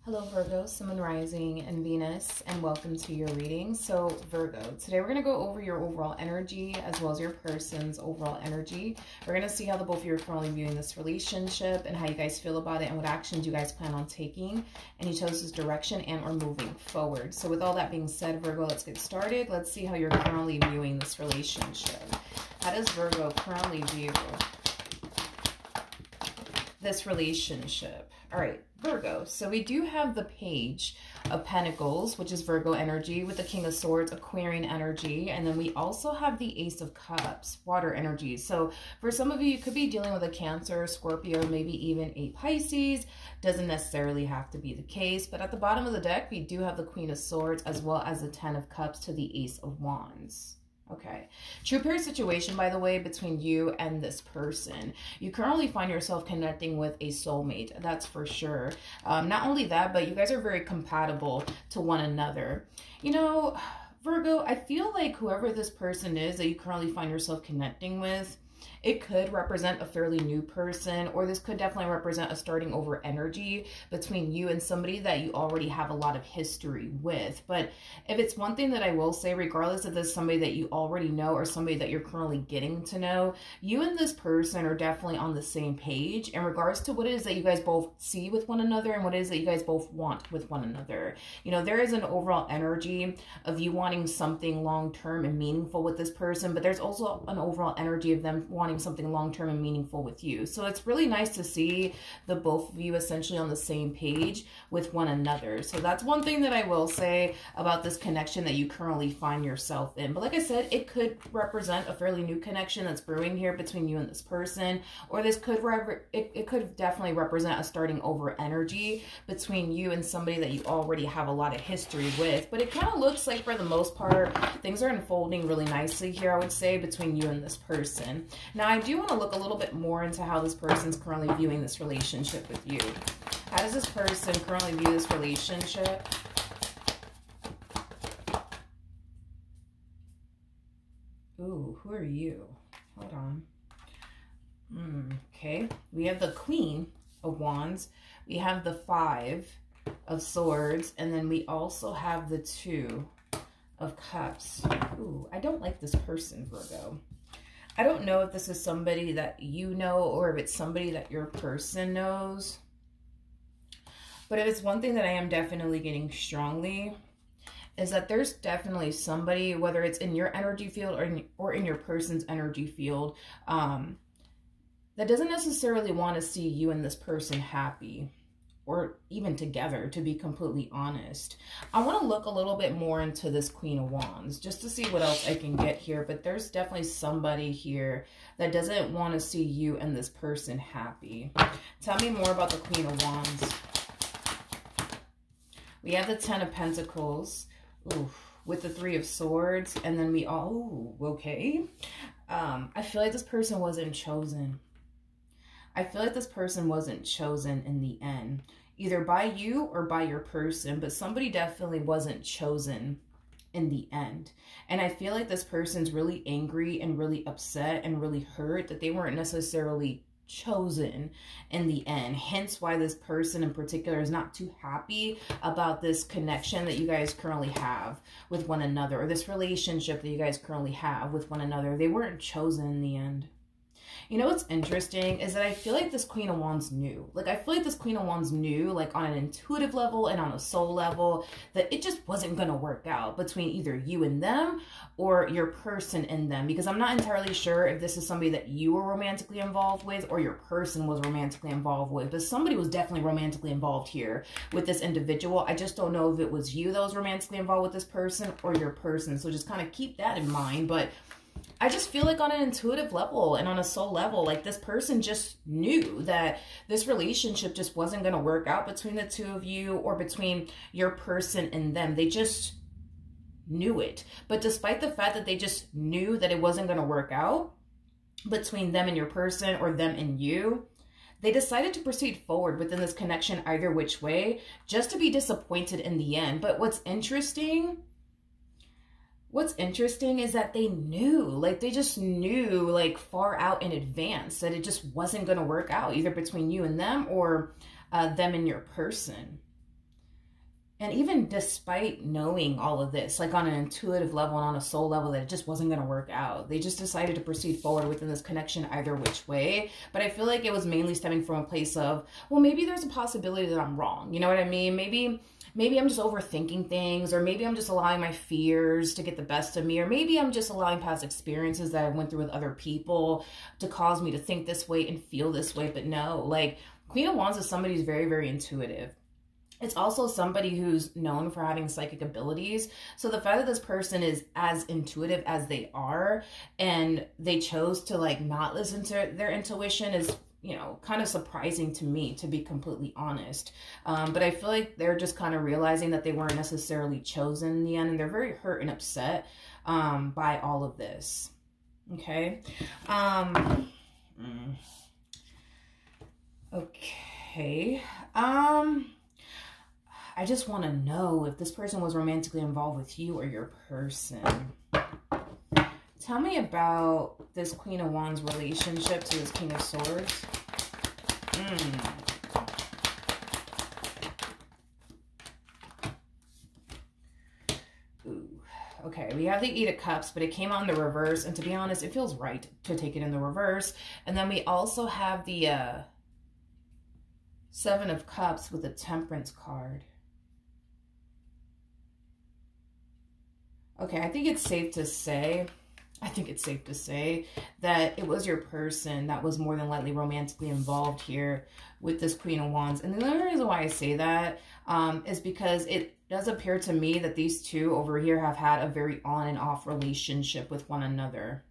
Hello Virgo, Sun, Moon, Rising, and Venus, and welcome to your reading. So Virgo, today we're going to go over your overall energy as well as your person's overall energy. We're going to see how the both of you are currently viewing this relationship and how you guys feel about it and what actions you guys plan on taking, and each other's direction and or moving forward. So with all that being said, Virgo, let's get started. Let's see how you're currently viewing this relationship. How does Virgo currently view this relationship? All right, Virgo. So we do have the Page of Pentacles, which is Virgo energy, with the King of Swords, Aquarian energy. And then we also have the Ace of Cups, water energy. So for some of you, you could be dealing with a Cancer, Scorpio, maybe even a Pisces. Doesn't necessarily have to be the case. But at the bottom of the deck, we do have the Queen of Swords as well as the Ten of Cups to the Ace of Wands. Okay. True pair situation, by the way, between you and this person. You currently find yourself connecting with a soulmate. That's for sure. Not only that, but you guys are very compatible to one another. You know, Virgo, I feel like whoever this person is that you currently find yourself connecting with, it could represent a fairly new person, or this could definitely represent a starting over energy between you and somebody that you already have a lot of history with. But if it's one thing that I will say, regardless if this is somebody that you already know or somebody that you're currently getting to know, you and this person are definitely on the same page in regards to what it is that you guys both see with one another and what it is that you guys both want with one another. You know, there is an overall energy of you wanting something long-term and meaningful with this person, but there's also an overall energy of them wanting something long-term and meaningful with you. So it's really nice to see the both of you essentially on the same page with one another. So that's one thing that I will say about this connection that you currently find yourself in. But like I said, it could represent a fairly new connection that's brewing here between you and this person, or this could it could definitely represent a starting over energy between you and somebody that you already have a lot of history with. But it kind of looks like for the most part things are unfolding really nicely here, I would say, between you and this person. Now, I do want to look a little bit more into how this person's currently viewing this relationship with you. How does this person currently view this relationship? Ooh, who are you? Hold on. Okay, we have the Queen of Wands. We have the Five of Swords. And then we also have the Two of Cups. Ooh, I don't like this person, Virgo. I don't know if this is somebody that you know or if it's somebody that your person knows. But if it's one thing that I am definitely getting strongly, is that there's definitely somebody, whether it's in your energy field or in your person's energy field, that doesn't necessarily want to see you and this person happy, or even together, to be completely honest. I want to look a little bit more into this Queen of Wands just to see what else I can get here. But there's definitely somebody here that doesn't want to see you and this person happy. Tell me more about the Queen of Wands. We have the Ten of Pentacles. Ooh, with the Three of Swords. And then we all, okay. I feel like this person wasn't chosen. I feel like this person wasn't chosen in the end, either by you or by your person, but somebody definitely wasn't chosen in the end. And I feel like this person's really angry and really upset and really hurt that they weren't necessarily chosen in the end. Hence why this person in particular is not too happy about this connection that you guys currently have with one another, or this relationship that you guys currently have with one another. They weren't chosen in the end. You know what's interesting is that I feel like this Queen of Wands knew. Like, I feel like this Queen of Wands knew, like, on an intuitive level and on a soul level, that it just wasn't going to work out between either you and them or your person and them. Because I'm not entirely sure if this is somebody that you were romantically involved with or your person was romantically involved with. But somebody was definitely romantically involved here with this individual. I just don't know if it was you that was romantically involved with this person or your person. So just kind of keep that in mind. But I just feel like on an intuitive level and on a soul level, like this person just knew that this relationship just wasn't going to work out between the two of you or between your person and them. They just knew it. But despite the fact that they just knew that it wasn't going to work out between them and your person or them and you, they decided to proceed forward within this connection either which way, just to be disappointed in the end. But what's interesting is that they knew, like they just knew like far out in advance that it just wasn't going to work out either between you and them or them and your person. And even despite knowing all of this, like on an intuitive level and on a soul level, that it just wasn't going to work out. They just decided to proceed forward within this connection either which way. But I feel like it was mainly stemming from a place of, well, maybe there's a possibility that I'm wrong. You know what I mean? Maybe I'm just overthinking things, or maybe I'm just allowing my fears to get the best of me, or maybe I'm just allowing past experiences that I went through with other people to cause me to think this way and feel this way. But no, like Queen of Wands is somebody who's very, very intuitive. It's also somebody who's known for having psychic abilities. So the fact that this person is as intuitive as they are, and they chose to like not listen to their intuition is, you know, kind of surprising to me, to be completely honest. But I feel like they're just kind of realizing that they weren't necessarily chosen in the end, and they're very hurt and upset by all of this. Okay. Okay. I just want to know if this person was romantically involved with you or your person. Tell me about this Queen of Wands relationship to this King of Swords. Ooh. Okay, we have the Eight of Cups, but it came out in the reverse. And to be honest, it feels right to take it in the reverse. And then we also have the Seven of Cups with the Temperance card. Okay, I think it's safe to say that it was your person that was more than likely romantically involved here with this Queen of Wands. And the only reason why I say that is because it does appear to me that these two over here have had a very on and off relationship with one another.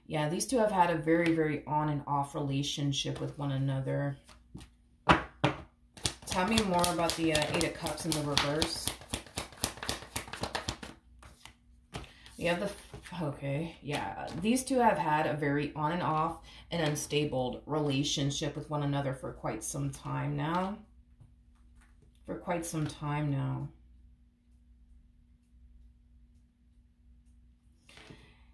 Yeah, these two have had a very, very on and off relationship with one another. Tell me more about the Eight of Cups in the reverse. We have the, okay, yeah. These two have had a very on and off and unstable relationship with one another for quite some time now.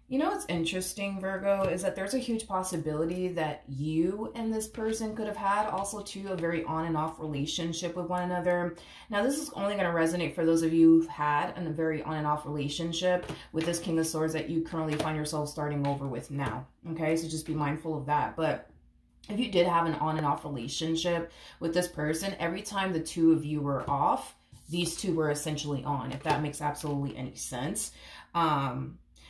You know what's interesting, Virgo, is that there's a huge possibility that you and this person could have had also, too, a very on and off relationship with one another. Now, this is only going to resonate for those of you who've had a very on and off relationship with this King of Swords that you currently find yourself starting over with now. Okay, so just be mindful of that. But if you did have an on and off relationship with this person, every time the two of you were off, these two were essentially on, if that makes absolutely any sense.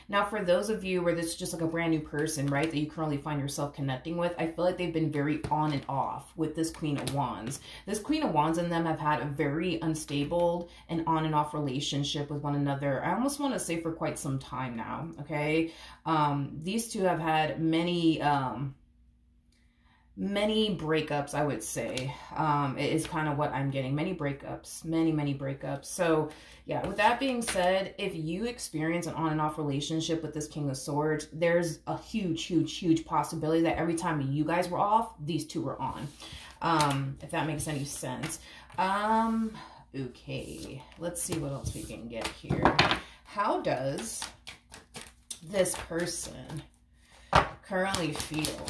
Now, for those of you where this is just like a brand new person, right, that you currently find yourself connecting with, I feel like they've been very on and off with this Queen of Wands. This Queen of Wands and them have had a very unstable and on and off relationship with one another. I almost want to say for quite some time now, okay? These two have had many breakups, I would say, is kind of what I'm getting. Many breakups, many breakups. So yeah, with that being said, if you experience an on and off relationship with this King of Swords, there's a huge possibility that every time you guys were off, these two were on. If that makes any sense. Okay, let's see what else we can get here. How does this person currently feel?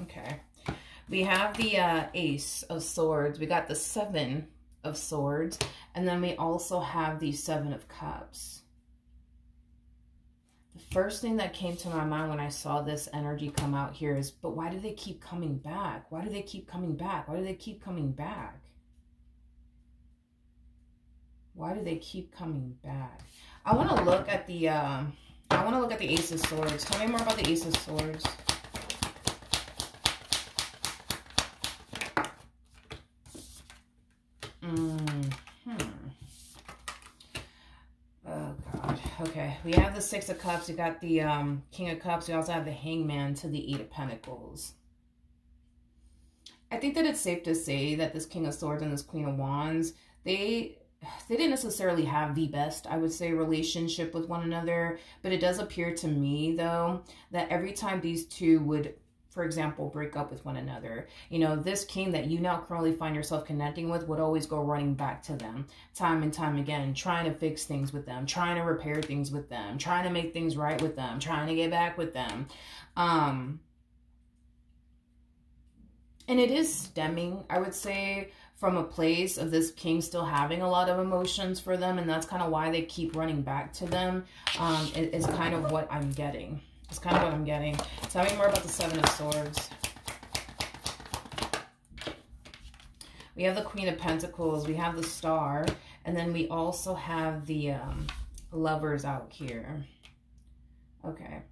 Okay, we have the Ace of Swords, we got the Seven of Swords, and then we also have the Seven of Cups. The first thing that came to my mind when I saw this energy come out here is, but why do they keep coming back? Why do they keep coming back? Why do they keep coming back? Why do they keep coming back? I want to look at the Ace of Swords. Tell me more about the Ace of Swords. Oh God. Okay, we have the Six of Cups. We got the King of Cups. We also have the Hangman to the Eight of Pentacles. I think that it's safe to say that this King of Swords and this Queen of Wands, they didn't necessarily have the best, I would say, relationship with one another. But it does appear to me, though, that every time these two would, for example, break up with one another, you know, this king that you now currently find yourself connecting with would always go running back to them time and time again, trying to fix things with them, trying to repair things with them, trying to make things right with them, trying to get back with them. And it is stemming, I would say, from a place of this king still having a lot of emotions for them. And that's kind of why they keep running back to them. It's kind of what I'm getting. It's kind of what I'm getting. Tell me more about the Seven of Swords. We have the Queen of Pentacles. We have the Star. And then we also have the Lovers out here. Okay.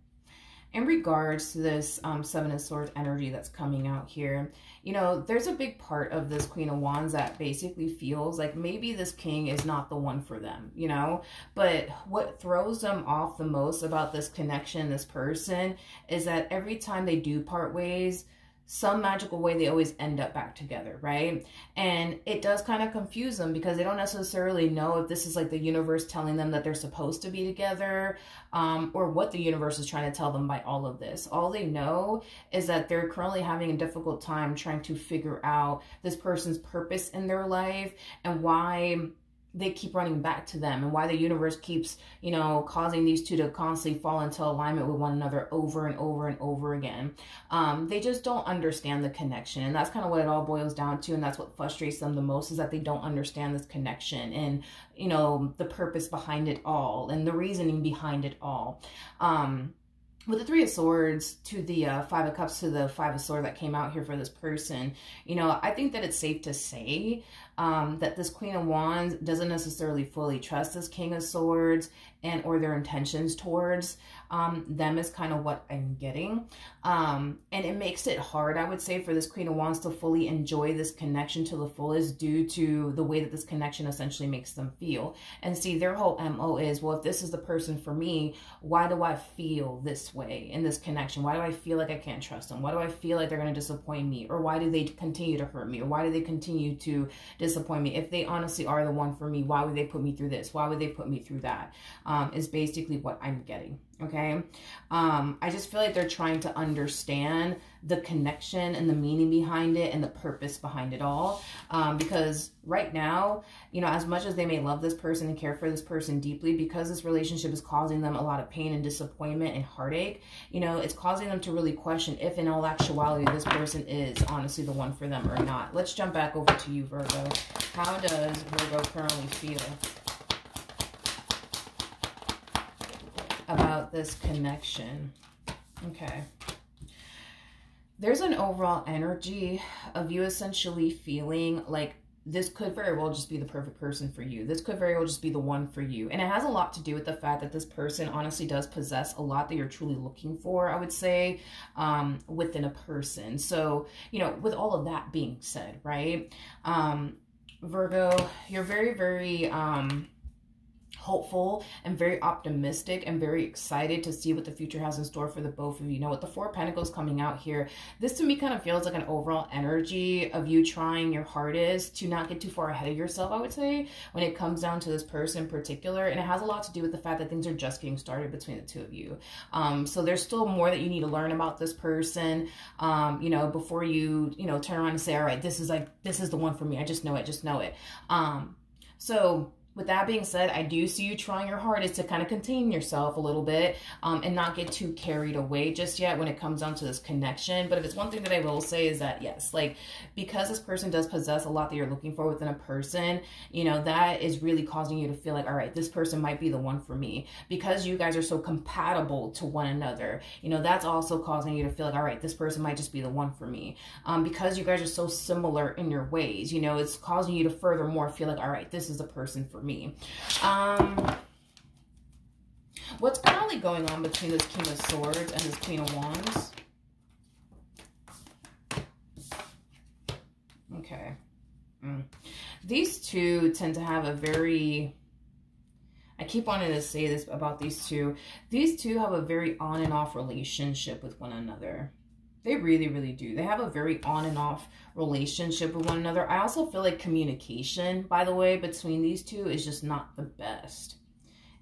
In regards to this Seven of Swords energy that's coming out here, you know, there's a big part of this Queen of Wands that basically feels like maybe this king is not the one for them, you know? But what throws them off the most about this connection, this person, is that every time they do part ways, some magical way they always end up back together, right? And it does kind of confuse them because they don't necessarily know if this is like the universe telling them that they're supposed to be together, or what the universe is trying to tell them by all of this. All they know is that they're currently having a difficult time trying to figure out this person's purpose in their life and why they keep running back to them and why the universe keeps, you know, causing these two to constantly fall into alignment with one another over and over and over again. They just don't understand the connection. And that's kind of what it all boils down to. And that's what frustrates them the most, is that they don't understand this connection and, you know, the purpose behind it all and the reasoning behind it all. With the Three of Swords to the Five of Cups to the Five of Swords that came out here for this person, you know, I think that it's safe to say that this Queen of Wands doesn't necessarily fully trust this King of Swords and or their intentions towards them is kind of what I'm getting. And it makes it hard, I would say, for this Queen of Wands to fully enjoy this connection to the fullest due to the way that this connection essentially makes them feel. And see, their whole MO is, well, if this is the person for me, why do I feel this way in this connection? Why do I feel like I can't trust them? Why do I feel like they're going to disappoint me? Or why do they continue to hurt me? Or why do they continue to disappoint me? If they honestly are the one for me, why would they put me through this? Why would they put me through that? Is basically what I'm getting. Okay. I just feel like they're trying to understand the connection and the meaning behind it and the purpose behind it all. Because right now, you know, as much as they may love this person and care for this person deeply, because this relationship is causing them a lot of pain and disappointment and heartache, you know, it's causing them to really question if in all actuality this person is honestly the one for them or not. Let's jump back over to you, Virgo. How does Virgo currently feel about this connection? Okay. There's an overall energy of you essentially feeling like this could very well just be the perfect person for you. This could very well just be the one for you. And it has a lot to do with the fact that this person honestly does possess a lot that you're truly looking for, I would say, within a person. So, you know, with all of that being said, right? Virgo, you're very, very hopeful and very optimistic and very excited to see what the future has in store for the both of you. Now, with the Four of Pentacles coming out here, this to me kind of feels like an overall energy of you trying your hardest to not get too far ahead of yourself, I would say, when it comes down to this person in particular. And it has a lot to do with the fact that things are just getting started between the two of you. So there's still more that you need to learn about this person, you know, before you, you know, turn around and say, all right, this is the one for me. I just know it. So with that being said, I do see you trying your hardest to kind of contain yourself a little bit and not get too carried away just yet when it comes down to this connection. But if it's one thing that I will say is that, yes, like, because this person does possess a lot that you're looking for within a person, you know, that is really causing you to feel like, all right, this person might be the one for me. Because you guys are so compatible to one another, you know, that's also causing you to feel like, all right, this person might just be the one for me. Because you guys are so similar in your ways, you know, it's causing you to furthermore feel like, all right, this is the person for me. What's currently going on between this King of Swords and this Queen of Wands? Okay. These two tend to have a very, I keep wanting to say this about these two. These two have a very on and off relationship with one another. They really, really do. They have a very on and off relationship with one another. I also feel like communication, by the way, between these two is just not the best.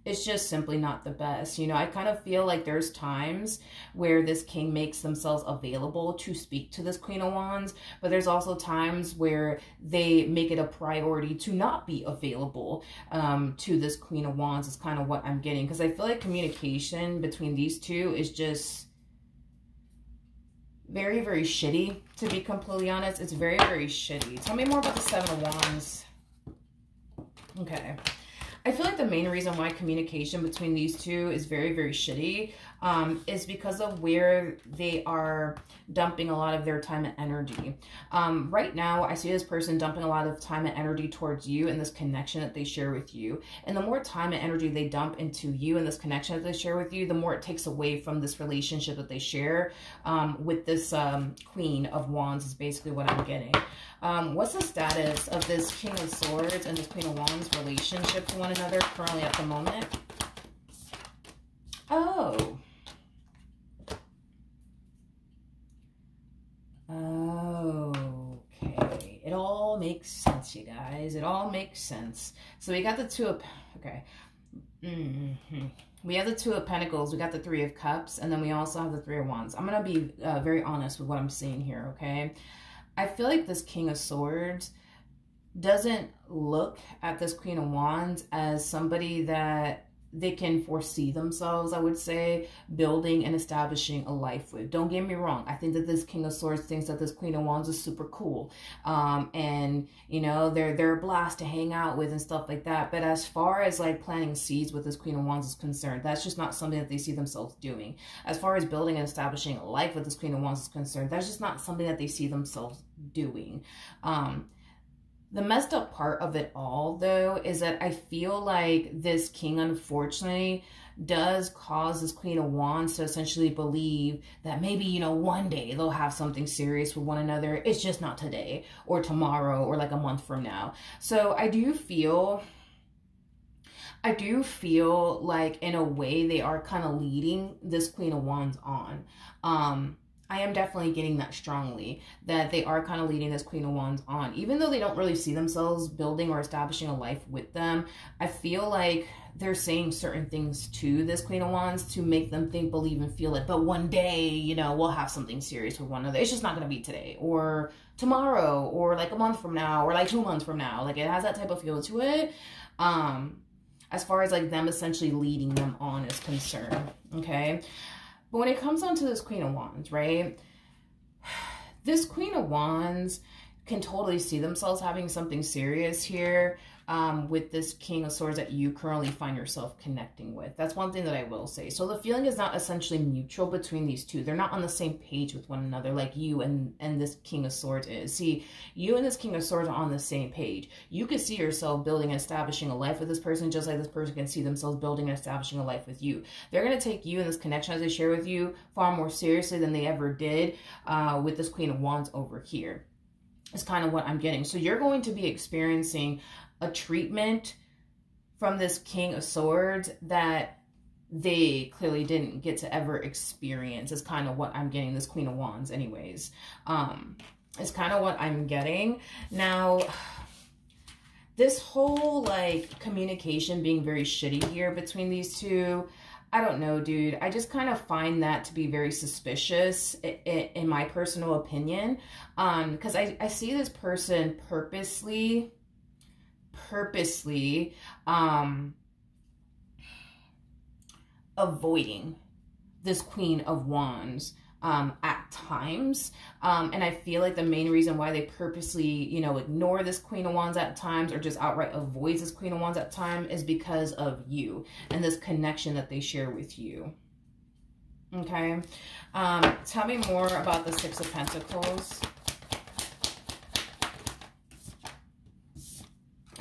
It's just simply not the best. You know, I kind of feel like there's times where this king makes themselves available to speak to this Queen of Wands, but there's also times where they make it a priority to not be available to this Queen of Wands is kind of what I'm getting. Because I feel like communication between these two is just Very, very shitty, to be completely honest. It's very, very shitty. Tell me more about the Seven of Wands. Okay. I feel like the main reason why communication between these two is very, very shitty is because of where they are dumping a lot of their time and energy. Right now, I see this person dumping a lot of time and energy towards you and this connection that they share with you. And the more time and energy they dump into you and this connection that they share with you, the more it takes away from this relationship that they share with this Queen of Wands is basically what I'm getting. What's the status of this King of Swords and this Queen of Wands relationship to one another currently at the moment? Oh. Okay. It all makes sense, you guys. It all makes sense. So we got the Two of... Okay. We have the Two of Pentacles. We got the Three of Cups. And then we also have the Three of Wands. I'm going to be very honest with what I'm seeing here, okay? I feel like this King of Swords doesn't look at this Queen of Wands as somebody that they can foresee themselves, I would say, building and establishing a life with. Don't get me wrong. I think that this King of Swords thinks that this Queen of Wands is super cool. And, you know, they're a blast to hang out with and stuff like that. But as far as like planting seeds with this Queen of Wands is concerned, that's just not something that they see themselves doing. As far as building and establishing a life with this Queen of Wands is concerned, that's just not something that they see themselves doing. The messed up part of it all, though, is that I feel like this king, unfortunately, does cause this Queen of Wands to essentially believe that maybe, you know, one day they'll have something serious with one another. It's just not today or tomorrow or like a month from now. So I do feel like in a way they are kind of leading this Queen of Wands on. I am definitely getting that strongly, that they are kind of leading this Queen of Wands on. Even though they don't really see themselves building or establishing a life with them, I feel like they're saying certain things to this Queen of Wands to make them think, believe, and feel it. But one day, you know, we'll have something serious with one another. It's just not going to be today or tomorrow or like a month from now or like 2 months from now. Like it has that type of feel to it. As far as like them essentially leading them on is concerned. Okay. But when it comes down to this Queen of Wands, right? This Queen of Wands can totally see themselves having something serious here with this King of Swords that you currently find yourself connecting with. That's one thing that I will say. So the feeling is not essentially mutual between these two. They're not on the same page with one another like you and this King of Swords is. See, you and this King of Swords are on the same page. You could see yourself building and establishing a life with this person just like this person can see themselves building and establishing a life with you. They're going to take you and this connection as they share with you far more seriously than they ever did with this Queen of Wands over here. It's kind of what I'm getting. So you're going to be experiencing a treatment from this King of Swords that they clearly didn't get to ever experience. Is kind of what I'm getting, this Queen of Wands anyways. It's kind of what I'm getting. Now, this whole like communication being very shitty here between these two, I don't know, dude. I just kind of find that to be very suspicious in my personal opinion. Because I see this person purposely avoiding this Queen of Wands at times. And I feel like the main reason why they purposely, you know, ignore this Queen of Wands at times or just outright avoids this Queen of Wands at times is because of you and this connection that they share with you. Okay. Tell me more about the Six of Pentacles.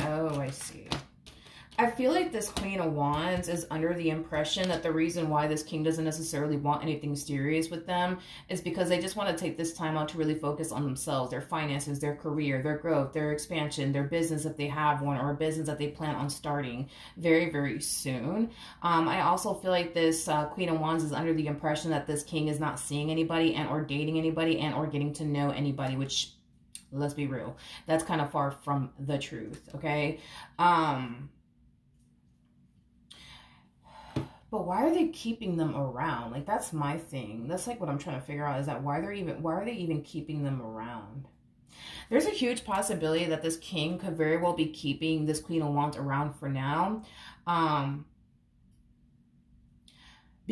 Oh, I see. I feel like this Queen of Wands is under the impression that the reason why this king doesn't necessarily want anything serious with them is because they just want to take this time out to really focus on themselves, their finances, their career, their growth, their expansion, their business if they have one, or a business that they plan on starting very, very soon. I also feel like this Queen of Wands is under the impression that this king is not seeing anybody and or dating anybody and or getting to know anybody, which, let's be real, that's kind of far from the truth, okay? But why are they keeping them around? Like, that's my thing. That's like what I'm trying to figure out, is that why are they even keeping them around? There's a huge possibility that this king could very well be keeping this Queen of Wands around for now.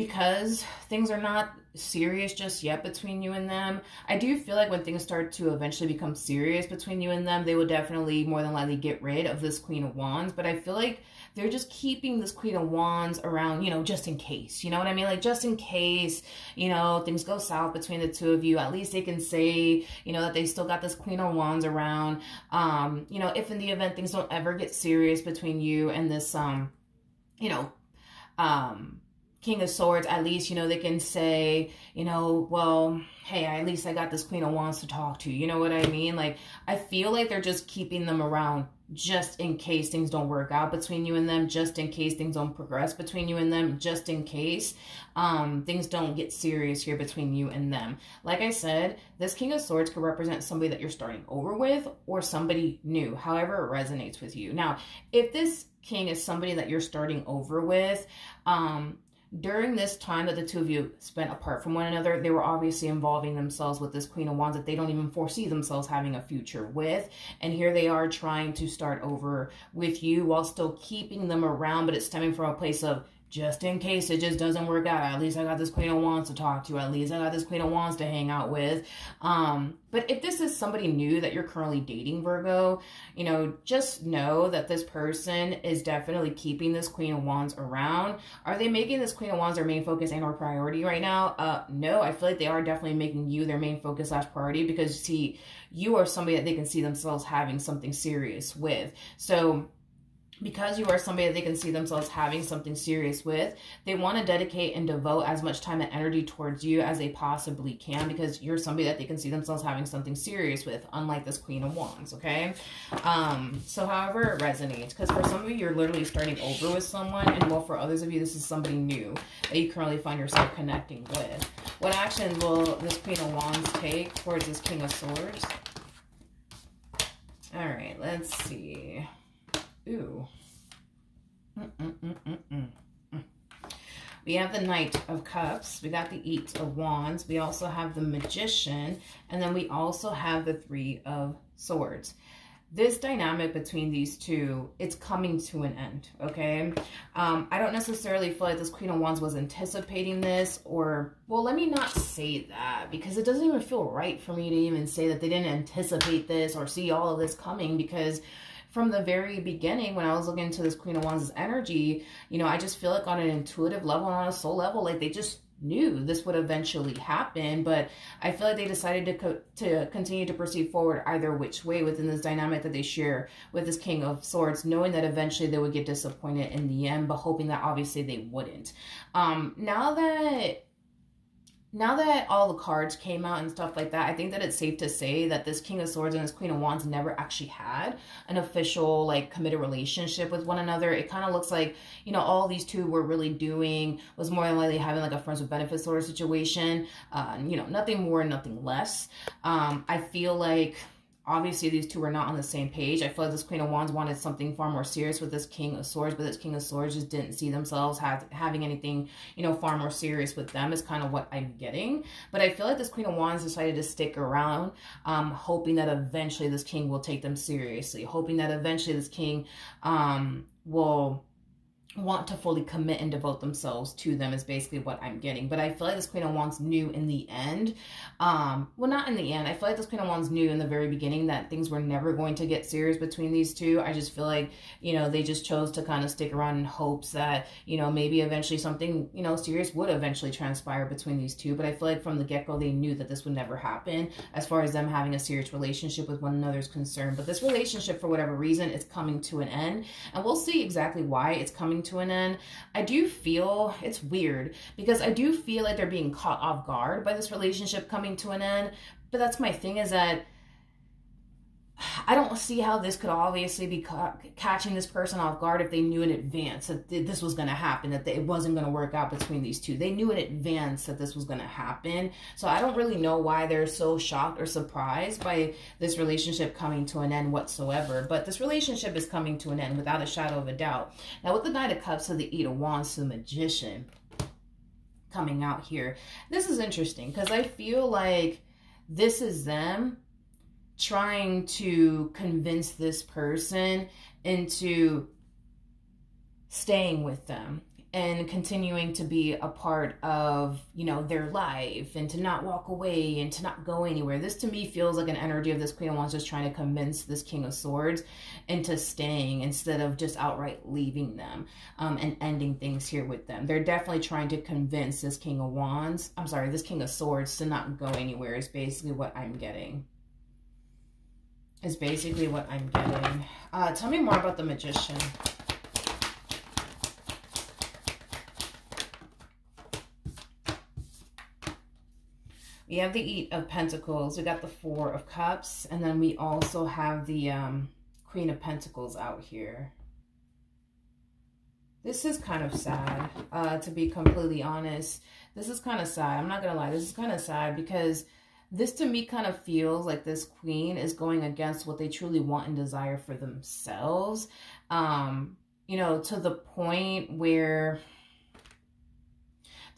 because things are not serious just yet between you and them, I do feel like when things start to eventually become serious between you and them, they will definitely more than likely get rid of this Queen of Wands. But I feel like they're just keeping this Queen of Wands around, you know, just in case, you know what I mean? Like, just in case, you know, things go south between the two of you, at least they can say, you know, that they still got this Queen of Wands around. You know, if in the event things don't ever get serious between you and this, you know, King of Swords, at least, you know, they can say, you know, well, hey, at least I got this Queen of Wands to talk to. You know what I mean? Like, I feel like they're just keeping them around just in case things don't work out between you and them, just in case things don't progress between you and them, just in case things don't get serious here between you and them. Like I said, this King of Swords could represent somebody that you're starting over with or somebody new, however it resonates with you. Now, if this King is somebody that you're starting over with, during this time that the two of you spent apart from one another, they were obviously involving themselves with this Queen of Wands that they don't even foresee themselves having a future with. And here they are trying to start over with you while still keeping them around, but it's stemming from a place of, just in case it just doesn't work out, at least I got this Queen of Wands to talk to. At least I got this Queen of Wands to hang out with. But if this is somebody new that you're currently dating, Virgo, you know, just know that this person is definitely keeping this Queen of Wands around. Are they making this Queen of Wands their main focus and or priority right now? No, I feel like they are definitely making you their main focus / priority, because, see, you are somebody that they can see themselves having something serious with. So because you are somebody that they can see themselves having something serious with, they want to dedicate and devote as much time and energy towards you as they possibly can, because you're somebody that they can see themselves having something serious with, unlike this Queen of Wands, okay? So however it resonates, because for some of you, you're literally starting over with someone, and well, for others of you, this is somebody new that you currently find yourself connecting with. What action will this Queen of Wands take towards this King of Swords? All right, let's see. Ooh. We have the Knight of Cups. We got the Eight of Wands. We also have the Magician. And then we also have the Three of Swords. This dynamic between these two, it's coming to an end, okay? I don't necessarily feel like this Queen of Wands was anticipating this, or, well, let me not say that, because it doesn't even feel right for me to even say that they didn't anticipate this or see all of this coming, because from the very beginning, when I was looking into this Queen of Wands' energy, you know, I just feel like on an intuitive level and on a soul level, like they just knew this would eventually happen. But I feel like they decided to continue to proceed forward either which way within this dynamic that they share with this King of Swords, knowing that eventually they would get disappointed in the end, but hoping that obviously they wouldn't. Now that all the cards came out and stuff like that, I think that it's safe to say that this King of Swords and this Queen of Wands never actually had an official, like, committed relationship with one another. It kind of looks like, you know, all these two were really doing was more than likely having like a friends with benefits sort of situation. You know, nothing more, nothing less. I feel like obviously these two were not on the same page. I feel like this Queen of Wands wanted something far more serious with this King of Swords, but this King of Swords just didn't see themselves having anything, you know, far more serious with them, is kind of what I'm getting. But I feel like this Queen of Wands decided to stick around, hoping that eventually this King will take them seriously, hoping that eventually this King will want to fully commit and devote themselves to them, is basically what I'm getting. But I feel like this Queen of Wands knew in the end, well, not in the end, I feel like this Queen of Wands knew in the very beginning that things were never going to get serious between these two. I just feel like, you know, they just chose to kind of stick around in hopes that, you know, maybe eventually something, you know, serious would eventually transpire between these two. But I feel like from the get-go, they knew that this would never happen as far as them having a serious relationship with one another is concerned. But this relationship, for whatever reason, is coming to an end, and we'll see exactly why it's coming to an end. I do feel, it's weird, because I do feel like they're being caught off guard by this relationship coming to an end. But that's my thing, is that I don't see how this could obviously be catching this person off guard if they knew in advance that this was going to happen, that it wasn't going to work out between these two. They knew in advance that this was going to happen. So I don't really know why they're so shocked or surprised by this relationship coming to an end whatsoever. But this relationship is coming to an end without a shadow of a doubt. Now, with the Knight of Cups to the Eight of Wands to the Magician coming out here, this is interesting, because I feel like this is them trying to convince this person into staying with them, and continuing to be a part of, you know, their life, and to not walk away and to not go anywhere. This to me feels like an energy of this Queen of Wands just trying to convince this King of Swords into staying instead of just outright leaving them and ending things here with them. They're definitely trying to convince this King of Wands, I'm sorry, this King of Swords to not go anywhere is basically what I'm getting. Is basically what I'm getting. Tell me more about the Magician. We have the Eight of Pentacles. We got the Four of Cups. And then we also have the Queen of Pentacles out here. This is kind of sad, to be completely honest. This is kind of sad. I'm not going to lie. This is kind of sad because this to me kind of feels like this queen is going against what they truly want and desire for themselves. You know, to the point where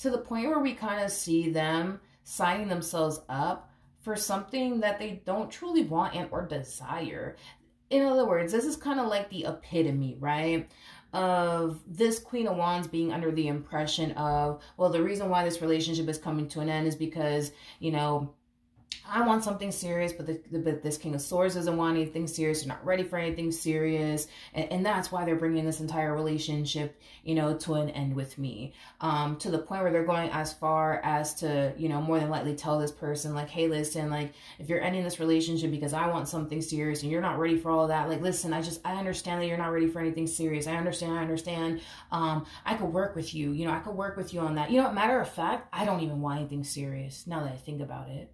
we kind of see them signing themselves up for something that they don't truly want and or desire. In other words, this is kind of like the epitome, right, of this Queen of Wands being under the impression of, well, the reason why this relationship is coming to an end is because, you know, I want something serious, but this King of Swords doesn't want anything serious. They're not ready for anything serious. And that's why they're bringing this entire relationship, you know, to an end with me. To the point where they're going as far as to, you know, more than likely tell this person, like, hey, listen, like, if you're ending this relationship because I want something serious and you're not ready for all that, like, listen, I understand that you're not ready for anything serious. I understand. I could work with you. You know, I could work with you on that. You know, matter of fact, I don't even want anything serious now that I think about it.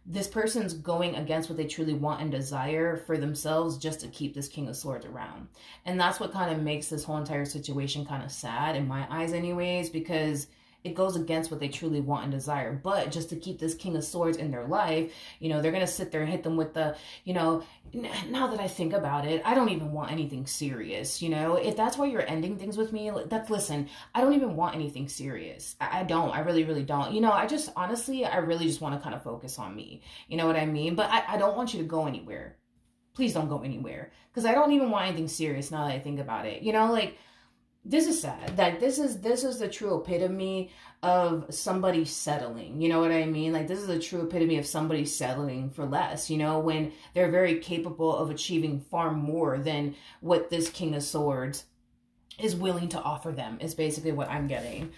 This person's going against what they truly want and desire for themselves just to keep this King of Swords around. And that's what kind of makes this whole entire situation kind of sad in my eyes anyways, because it goes against what they truly want and desire. But just to keep this King of Swords in their life, you know, they're going to sit there and hit them with the, you know, now that I think about it, I don't even want anything serious. You know, if that's why you're ending things with me, listen, I don't even want anything serious. I don't. I really, really don't. You know, honestly, I really just want to kind of focus on me. You know what I mean? But I don't want you to go anywhere. Please don't go anywhere. Because I don't even want anything serious now that I think about it. You know, like, this is sad. That this is the true epitome of somebody settling. You know what I mean? Like, this is a true epitome of somebody settling for less, you know, when they're very capable of achieving far more than what this King of Swords is willing to offer them, is basically what I'm getting.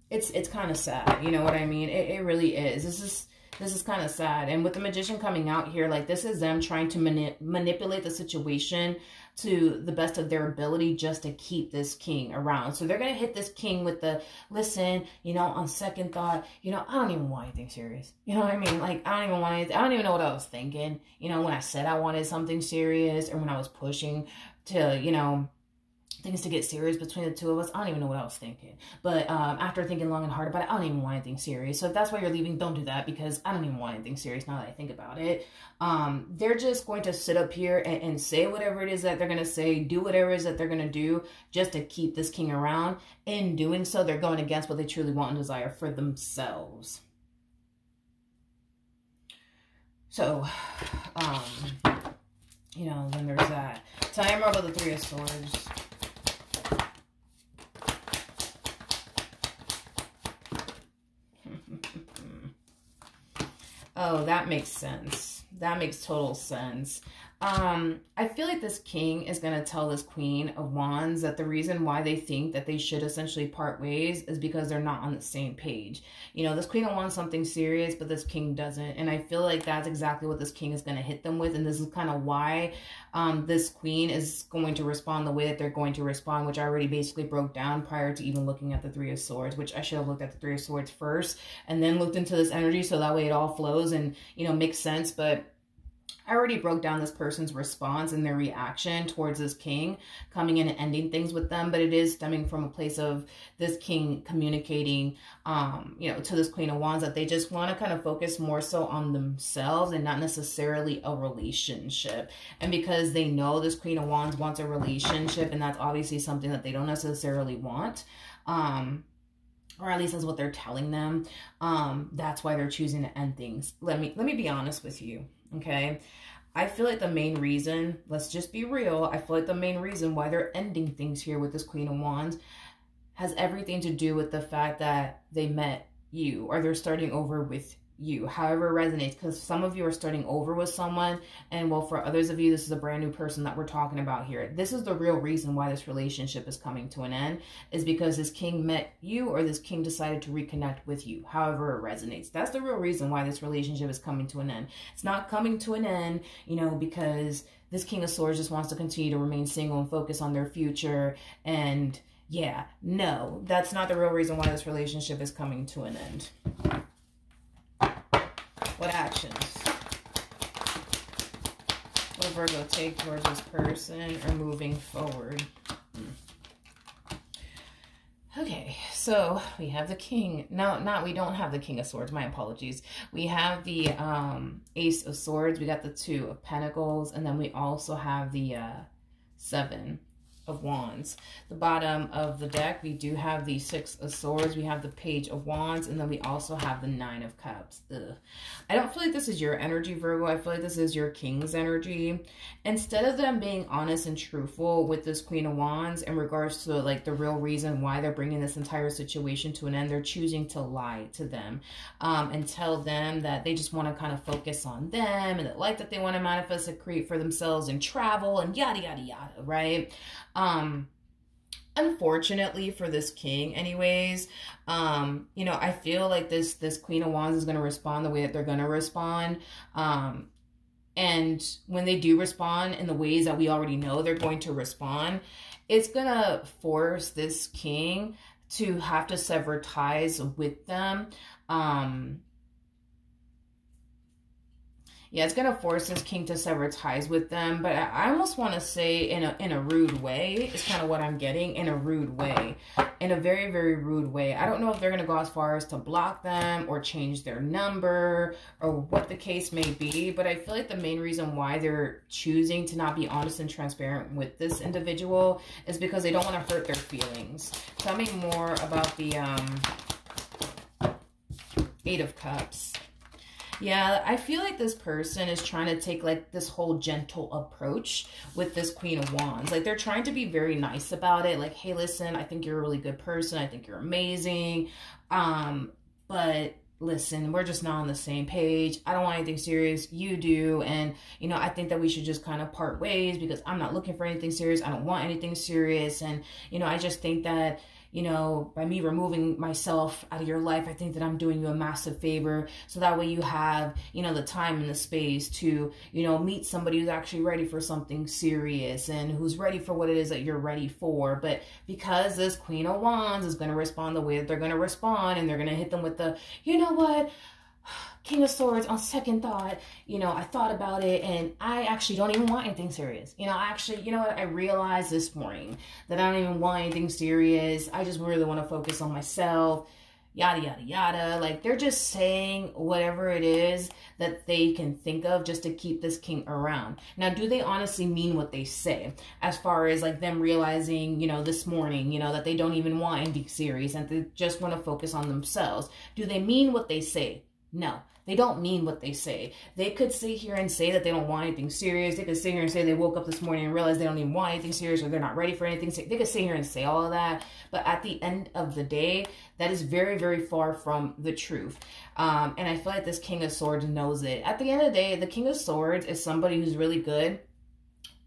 It's kind of sad. You know what I mean? It really is. This is kind of sad. And with the Magician coming out here, like, this is them trying to manipulate the situation to the best of their ability just to keep this king around. So they're going to hit this king with the, listen, you know, on second thought, you know, I don't even want anything serious. You know what I mean? Like, I don't even want anything. I don't even know what I was thinking, you know, when I said I wanted something serious, or when I was pushing to, you know, things to get serious between the two of us. I don't even know what I was thinking. But after thinking long and hard about it, I don't even want anything serious. So if that's why you're leaving, don't do that, because I don't even want anything serious now that I think about it. They're just going to sit up here and say whatever it is that they're going to say, do whatever it is that they're going to do just to keep this king around. In doing so, they're going against what they truly want and desire for themselves. So, you know, when there's that. Tell me more about the Three of Swords. Oh, that makes sense. That makes total sense. I feel like this king is going to tell this Queen of Wands that the reason why they think that they should essentially part ways is because they're not on the same page. You know, this Queen of Wands something serious, but this king doesn't. And I feel like that's exactly what this king is going to hit them with. And this is kind of why this queen is going to respond the way that they're going to respond, which I already basically broke down prior to even looking at the Three of Swords, which I should have looked at the Three of Swords first and then looked into this energy, so that way it all flows and, you know, makes sense. But I already broke down this person's response and their reaction towards this king coming in and ending things with them, but it is stemming from a place of this king communicating, you know, to this Queen of Wands that they just want to kind of focus more so on themselves and not necessarily a relationship. And because they know this Queen of Wands wants a relationship, and that's obviously something that they don't necessarily want, or at least that's what they're telling them, that's why they're choosing to end things. Let me be honest with you. Okay, I feel like the main reason, let's just be real, I feel like the main reason why they're ending things here with this Queen of Wands has everything to do with the fact that they met you or they're starting over with you, however it resonates, because some of you are starting over with someone, and well, for others of you, this is a brand new person that we're talking about here. This is the real reason why this relationship is coming to an end, is because this king met you or this king decided to reconnect with you, however it resonates. That's the real reason why this relationship is coming to an end. It's not coming to an end, you know, because this King of Swords just wants to continue to remain single and focus on their future. And yeah, no, that's not the real reason why this relationship is coming to an end. What actions will Virgo take towards this person or moving forward? Okay, so we have the king. No, we don't have the King of Swords. My apologies. We have the Ace of Swords. We got the Two of Pentacles. And then we also have the Seven of Wands. The bottom of the deck, we do have the Six of Swords. We have the Page of Wands. And then we also have the Nine of Cups. Ugh. I don't feel like this is your energy, Virgo. I feel like this is your king's energy. Instead of them being honest and truthful with this Queen of Wands in regards to like the real reason why they're bringing this entire situation to an end, they're choosing to lie to them and tell them that they just want to kind of focus on them and the life that they want to manifest and create for themselves and travel and yada, yada, yada, right? Unfortunately for this king anyways, you know, I feel like this Queen of Wands is going to respond the way that they're going to respond. And when they do respond in the ways that we already know they're going to respond, it's going to force this king to have to sever ties with them. Yeah, it's going to force this king to sever ties with them. But I almost want to say in a rude way is kind of what I'm getting. In a rude way. In a very, very rude way. I don't know if they're going to go as far as to block them or change their number or what the case may be. But I feel like the main reason why they're choosing to not be honest and transparent with this individual is because they don't want to hurt their feelings. Tell me more about the Eight of Cups. Yeah, I feel like this person is trying to take like this whole gentle approach with this Queen of Wands. Like they're trying to be very nice about it. Like, hey, listen, I think you're a really good person. I think you're amazing. But listen, we're just not on the same page. I don't want anything serious. You do. And, you know, I think that we should just kind of part ways because I'm not looking for anything serious. I don't want anything serious. And, you know, I just think that, you know, by me removing myself out of your life, I think that I'm doing you a massive favor. So that way you have, you know, the time and the space to, you know, meet somebody who's actually ready for something serious and who's ready for what it is that you're ready for. But because this Queen of Wands is going to respond the way that they're going to respond, and they're going to hit them with the, you know what, King of Swords, on second thought, you know, I thought about it and I actually don't even want anything serious. You know, actually, you know what, I realized this morning that I don't even want anything serious. I just really want to focus on myself, yada, yada, yada. Like they're just saying whatever it is that they can think of just to keep this king around. Now, do they honestly mean what they say? As far as like them realizing, you know, this morning, you know, that they don't even want anything serious and they just want to focus on themselves. Do they mean what they say? No, they don't mean what they say. They could sit here and say that they don't want anything serious. They could sit here and say they woke up this morning and realized they don't even want anything serious or they're not ready for anything. They could sit here and say all of that. But at the end of the day, that is very, very far from the truth. And I feel like this King of Swords knows it. At the end of the day, the King of Swords is somebody who's really good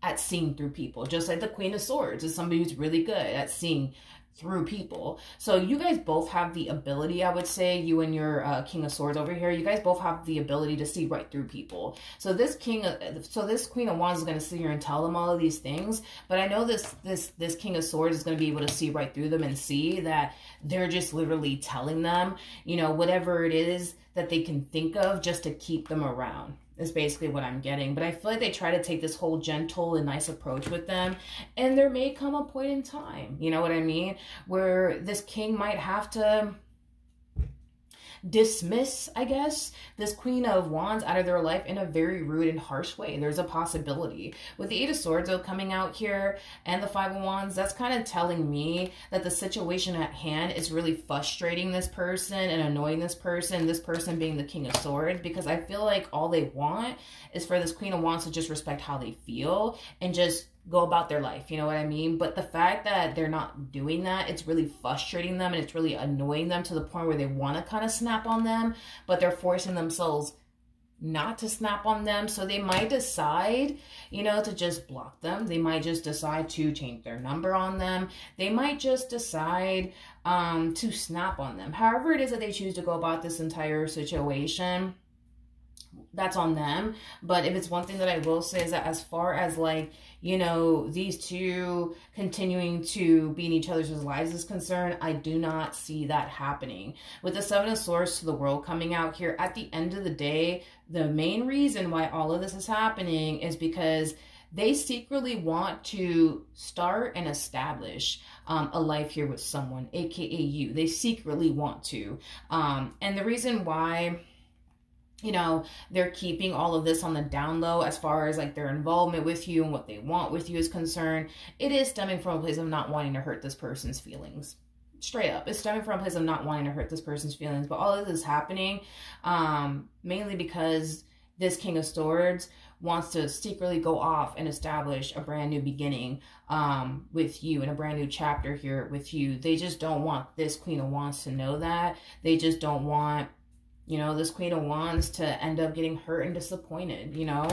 at seeing through people. Just like the Queen of Swords is somebody who's really good at seeing through people. So you guys both have the ability, I would say, you and your King of Swords over here, you guys both have the ability to see right through people. So this Queen of Wands is going to sit here and tell them all of these things, but I know this King of Swords is going to be able to see right through them and see that they're just literally telling them, you know, whatever it is that they can think of just to keep them around. Is basically what I'm getting. But I feel like they try to take this whole gentle and nice approach with them. And there may come a point in time, you know what I mean, where this king might have to dismiss, I guess, this Queen of Wands out of their life in a very rude and harsh way. There's a possibility. With the Eight of Swords though coming out here and the Five of Wands, that's kind of telling me that the situation at hand is really frustrating this person and annoying this person being the King of Swords, because I feel like all they want is for this Queen of Wands to just respect how they feel and just go about their life, you know what I mean? But the fact that they're not doing that, it's really frustrating them and it's really annoying them to the point where they want to kind of snap on them, but they're forcing themselves not to snap on them. So they might decide, you know, to just block them. They might just decide to change their number on them. They might just decide to snap on them. However it is that they choose to go about this entire situation, that's on them. But if it's one thing that I will say is that as far as like, you know, these two continuing to be in each other's lives is concerned, I do not see that happening. With the Seven of Swords to the World coming out here, at the end of the day, the main reason why all of this is happening is because they secretly want to start and establish a life here with someone, aka you. They secretly want to. And the reason why, you know, they're keeping all of this on the down low as far as like their involvement with you and what they want with you is concerned, it is stemming from a place of not wanting to hurt this person's feelings. Straight up, it's stemming from a place of not wanting to hurt this person's feelings. But all of this is happening mainly because this King of Swords wants to secretly go off and establish a brand new beginning with you and a brand new chapter here with you. They just don't want this Queen of Wands to know that. They just don't want, you know, this Queen of Wands to end up getting hurt and disappointed, you know,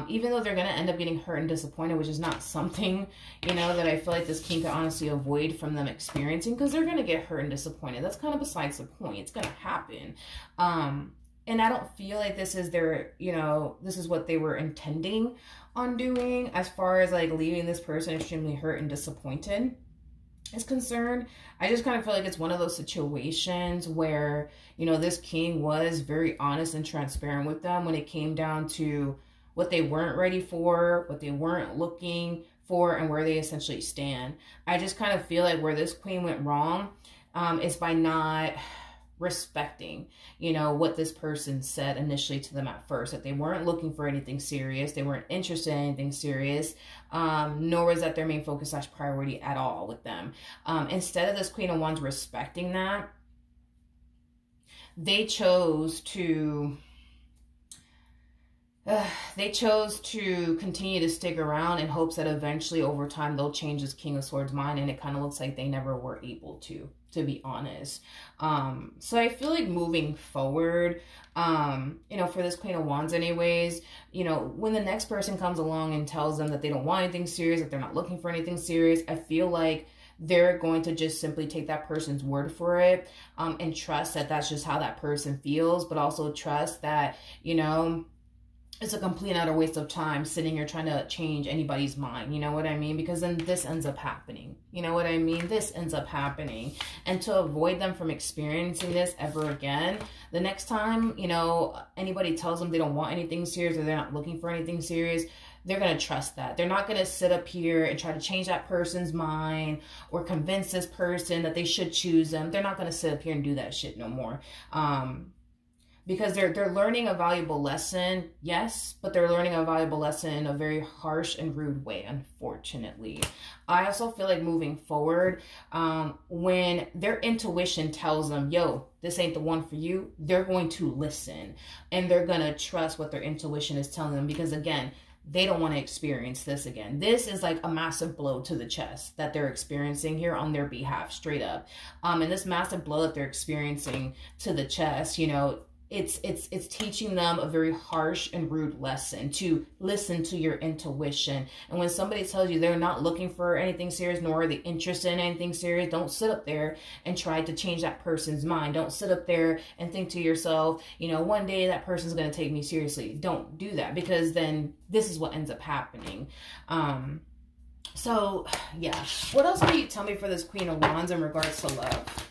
even though they're going to end up getting hurt and disappointed, which is not something, you know, that I feel like this King could honestly avoid from them experiencing, because they're going to get hurt and disappointed. That's kind of besides the point. It's going to happen. And I don't feel like this is their, you know, this is what they were intending on doing as far as like leaving this person extremely hurt and disappointed is concerned. I just kind of feel like it's one of those situations where, you know, this King was very honest and transparent with them when it came down to what they weren't ready for, what they weren't looking for, and where they essentially stand. I just kind of feel like where this Queen went wrong is by not respecting, you know, what this person said initially to them at first, that they weren't looking for anything serious, they weren't interested in anything serious, nor was that their main focus / priority at all with them. Instead of this Queen of Wands respecting that, they chose to continue to stick around in hopes that eventually over time they'll change this King of Swords mind, and it kind of looks like they never were able to be honest. So I feel like moving forward, you know, for this Queen of Wands anyways, you know, when the next person comes along and tells them that they don't want anything serious, that they're not looking for anything serious, I feel like they're going to just simply take that person's word for it, and trust that that's just how that person feels, but also trust that, you know, it's a complete and utter waste of time sitting here trying to change anybody's mind. You know what I mean? Because then this ends up happening. You know what I mean? This ends up happening. And to avoid them from experiencing this ever again, the next time, you know, anybody tells them they don't want anything serious or they're not looking for anything serious, they're going to trust that. They're not going to sit up here and try to change that person's mind or convince this person that they should choose them. They're not going to sit up here and do that shit no more. Because they're learning a valuable lesson, yes, but they're learning a valuable lesson in a very harsh and rude way, unfortunately. I also feel like moving forward, when their intuition tells them, yo, this ain't the one for you, they're going to listen. And they're going to trust what their intuition is telling them. Because again, they don't want to experience this again. This is like a massive blow to the chest that they're experiencing here on their behalf, straight up. And this massive blow that they're experiencing to the chest, you know, it's teaching them a very harsh and rude lesson to listen to your intuition. And when somebody tells you they're not looking for anything serious, nor are they interested in anything serious, don't sit up there and try to change that person's mind. Don't sit up there and think to yourself, you know, one day that person's going to take me seriously. Don't do that, because then this is what ends up happening. So yeah, what else can you tell me for this Queen of Wands in regards to love?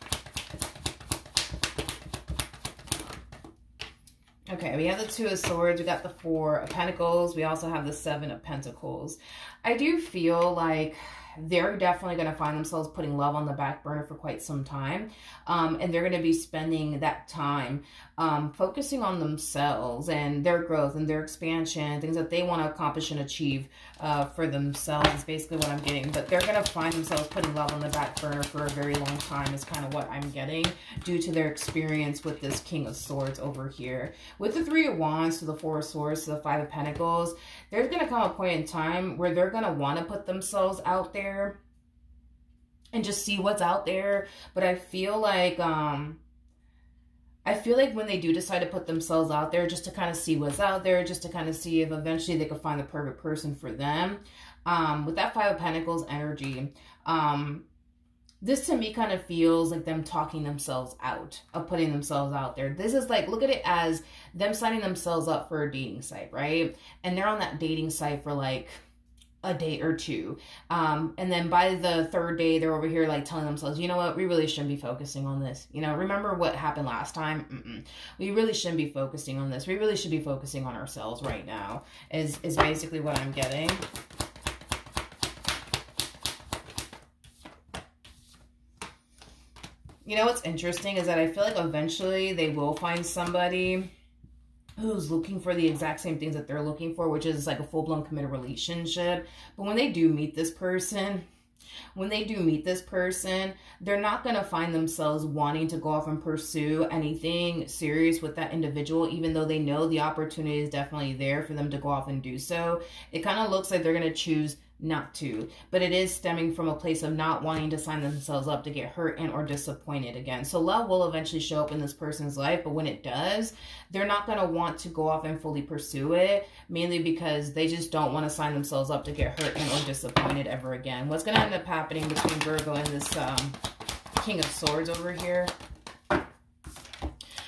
Okay, we have the Two of Swords, we got the Four of Pentacles, we also have the Seven of Pentacles. I do feel like they're definitely going to find themselves putting love on the back burner for quite some time. And they're going to be spending that time focusing on themselves and their growth and their expansion, things that they want to accomplish and achieve for themselves is basically what I'm getting. But they're going to find themselves putting love on the back burner for a very long time is kind of what I'm getting due to their experience with this King of Swords over here. With the Three of Wands to the Four of Swords to the Five of Pentacles, there's going to come a point in time where they're going to want to put themselves out there and just see what's out there. But I feel like when they do decide to put themselves out there just to kind of see what's out there, just to kind of see if eventually they could find the perfect person for them. With that Five of Pentacles energy, this to me kind of feels like them talking themselves out of putting themselves out there. This is like, look at it as them signing themselves up for a dating site, right? And they're on that dating site for like a day or two. And then by the third day, they're over here like telling themselves, you know what, we really shouldn't be focusing on this. You know, remember what happened last time? We really shouldn't be focusing on this. We really should be focusing on ourselves right now is basically what I'm getting. You know what's interesting is that I feel like eventually they will find somebody who's looking for the exact same things that they're looking for, which is like a full-blown committed relationship. But when they do meet this person, they're not going to find themselves wanting to go off and pursue anything serious with that individual, even though they know the opportunity is definitely there for them to go off and do so. It kind of looks like they're going to choose not to, but it is stemming from a place of not wanting to sign themselves up to get hurt and or disappointed again. So love will eventually show up in this person's life, but when it does, they're not going to want to go off and fully pursue it, mainly because they just don't want to sign themselves up to get hurt and or disappointed ever again. What's going to end up happening between Virgo and this King of Swords over here?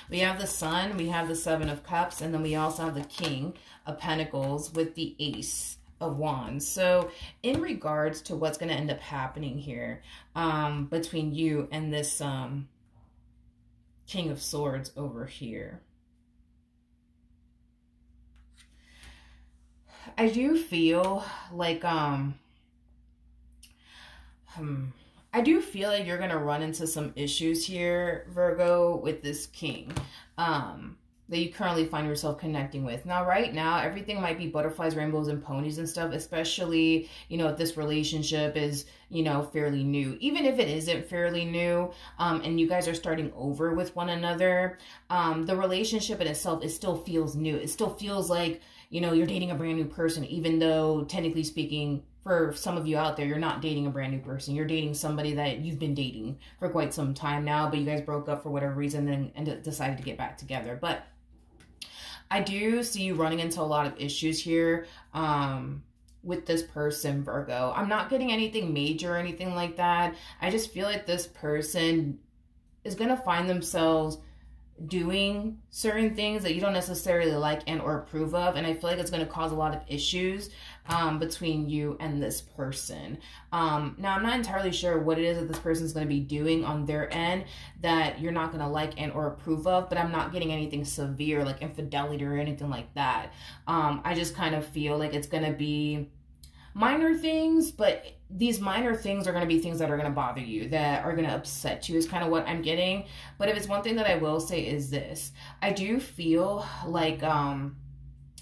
We have the Sun, we have the Seven of Cups, and then we also have the King of Pentacles with the Ace of Wands. So in regards to what's going to end up happening here between you and this King of Swords over here, I do feel like you're going to run into some issues here, Virgo, with this King that you currently find yourself connecting with. Now, right now, everything might be butterflies, rainbows, and ponies and stuff, especially, you know, if this relationship is, you know, fairly new. Even if it isn't fairly new, and you guys are starting over with one another, the relationship in itself, it still feels new. It still feels like, you know, you're dating a brand new person, even though, technically speaking, for some of you out there, you're not dating a brand new person. You're dating somebody that you've been dating for quite some time now, but you guys broke up for whatever reason and decided to get back together. But I do see you running into a lot of issues here with this person, Virgo. I'm not getting anything major or anything like that. I just feel like this person is going to find themselves doing certain things that you don't necessarily like and or approve of, and I feel like it's going to cause a lot of issues between you and this person. Now, I'm not entirely sure what it is that this person is going to be doing on their end that you're not going to like and or approve of, but I'm not getting anything severe like infidelity or anything like that. I just kind of feel like it's going to be minor things, but these minor things are going to be things that are going to bother you, that are going to upset you, is kind of what I'm getting. But if it's one thing that I will say is this: I do feel like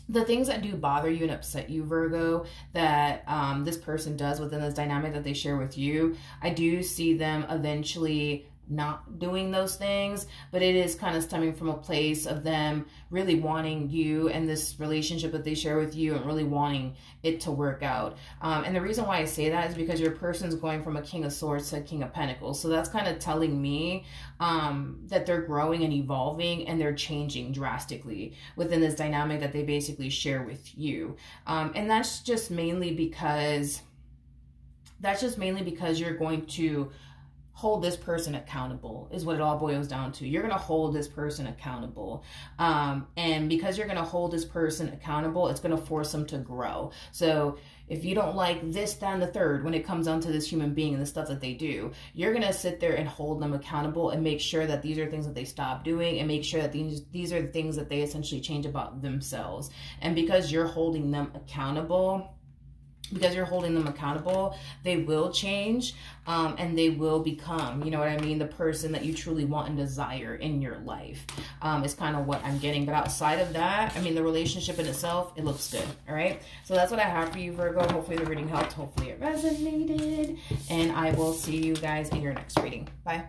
the things that do bother you and upset you, Virgo, that this person does within this dynamic that they share with you, I do see them eventually not doing those things, but it is kind of stemming from a place of them really wanting you and this relationship that they share with you and really wanting it to work out. And the reason why I say that is because your person's going from a King of Swords to a King of Pentacles. So that's kind of telling me that they're growing and evolving and they're changing drastically within this dynamic that they basically share with you. And that's just mainly because you're going to hold this person accountable, is what it all boils down to. You're going to hold this person accountable. And because you're going to hold this person accountable, it's going to force them to grow. So if you don't like this, that, and the third, when it comes down to this human being and the stuff that they do, you're going to sit there and hold them accountable and make sure that these are things that they stop doing, and make sure that these are the things that they essentially change about themselves. And because you're holding them accountable, because you're holding them accountable, they will change, and they will become, you know what I mean, the person that you truly want and desire in your life, is kind of what I'm getting. But outside of that, I mean, the relationship in itself, it looks good. All right. So that's what I have for you, Virgo. Hopefully the reading helped. Hopefully it resonated. And I will see you guys in your next reading. Bye.